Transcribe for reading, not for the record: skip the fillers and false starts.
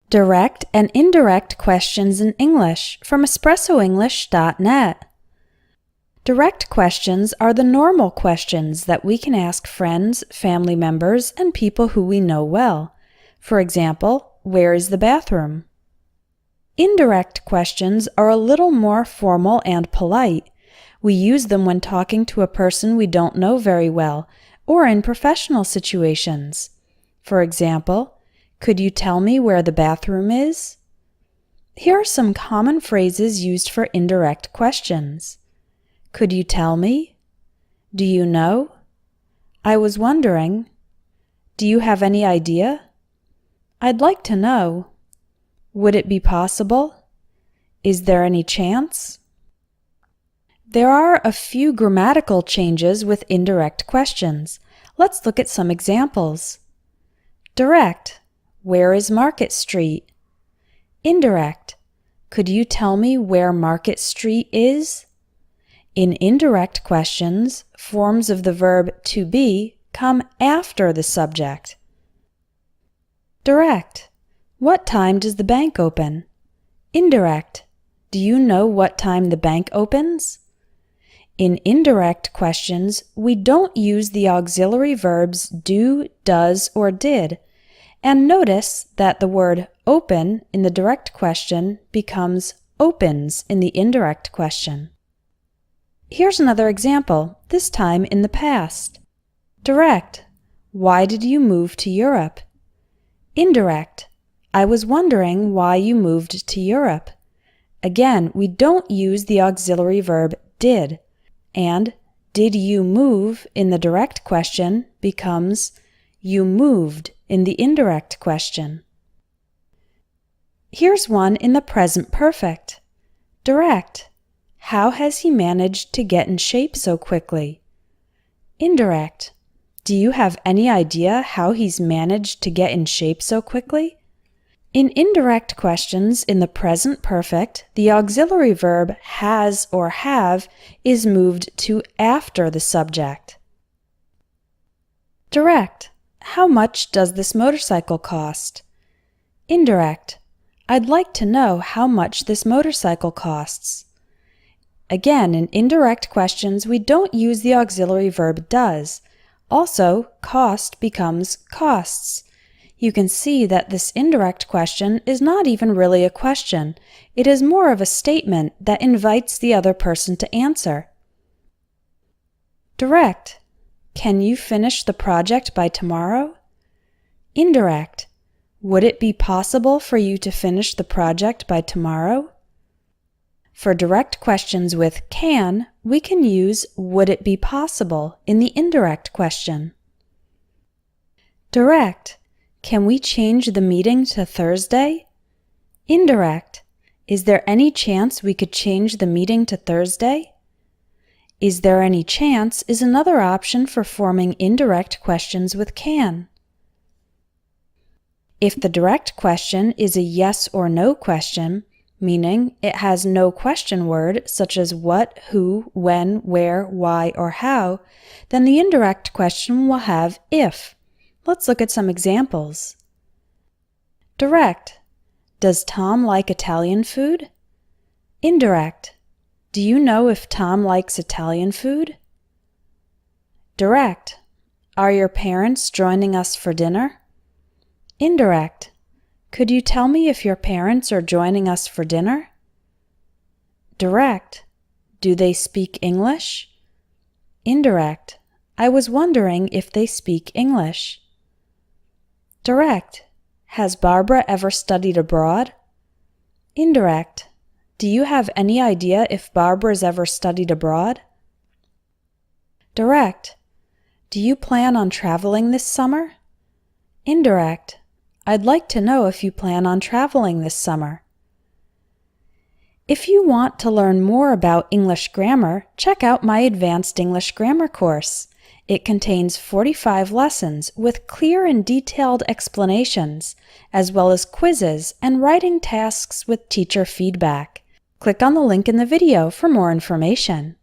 Direct and indirect questions in English from espressoenglish.net. Direct questions are the normal questions that we can ask friends, family members, and people who we know well. For example, where is the bathroom? Indirect questions are a little more formal and polite. We use them when talking to a person we don't know very well, or in professional situations. For example, could you tell me where the bathroom is? Here are some common phrases used for indirect questions. Could you tell me? Do you know? I was wondering. Do you have any idea? I'd like to know. Would it be possible? Is there any chance? There are a few grammatical changes with indirect questions. Let's look at some examples. Direct. Where is Market Street? Indirect. Could you tell me where Market Street is? In indirect questions, forms of the verb to be come after the subject. Direct. What time does the bank open? Indirect. Do you know what time the bank opens? In indirect questions, we don't use the auxiliary verbs do, does, or did. And notice that the word open in the direct question becomes opens in the indirect question. Here's another example, this time in the past. Direct. Why did you move to Europe? Indirect. I was wondering why you moved to Europe. Again, we don't use the auxiliary verb did, and did you move in the direct question becomes you moved in the indirect question. Here's one in the present perfect. Direct. How has he managed to get in shape so quickly? Indirect. Do you have any idea how he's managed to get in shape so quickly? In indirect questions in the present perfect, the auxiliary verb has or have is moved to after the subject. Direct. How much does this motorcycle cost? Indirect. I'd like to know how much this motorcycle costs. Again, in indirect questions, we don't use the auxiliary verb does. Also, cost becomes costs. You can see that this indirect question is not even really a question. It is more of a statement that invites the other person to answer. Direct. Can you finish the project by tomorrow? Indirect. Would it be possible for you to finish the project by tomorrow? For direct questions with can, we can use would it be possible in the indirect question. Direct. Can we change the meeting to Thursday? Indirect. Is there any chance we could change the meeting to Thursday? Is there any chance is another option for forming indirect questions with can. If the direct question is a yes or no question, meaning it has no question word such as what, who, when, where, why, or how, then the indirect question will have if. Let's look at some examples. Direct. Does Tom like Italian food? Indirect. Do you know if Tom likes Italian food? Direct. Are your parents joining us for dinner? Indirect. Could you tell me if your parents are joining us for dinner? Direct. Do they speak English? Indirect. I was wondering if they speak English. Direct. Has Barbara ever studied abroad? Indirect. Do you have any idea if Barbara's ever studied abroad? Direct. Do you plan on traveling this summer? Indirect. I'd like to know if you plan on traveling this summer. If you want to learn more about English grammar, check out my Advanced English Grammar course. It contains 45 lessons with clear and detailed explanations, as well as quizzes and writing tasks with teacher feedback. Click on the link in the video for more information.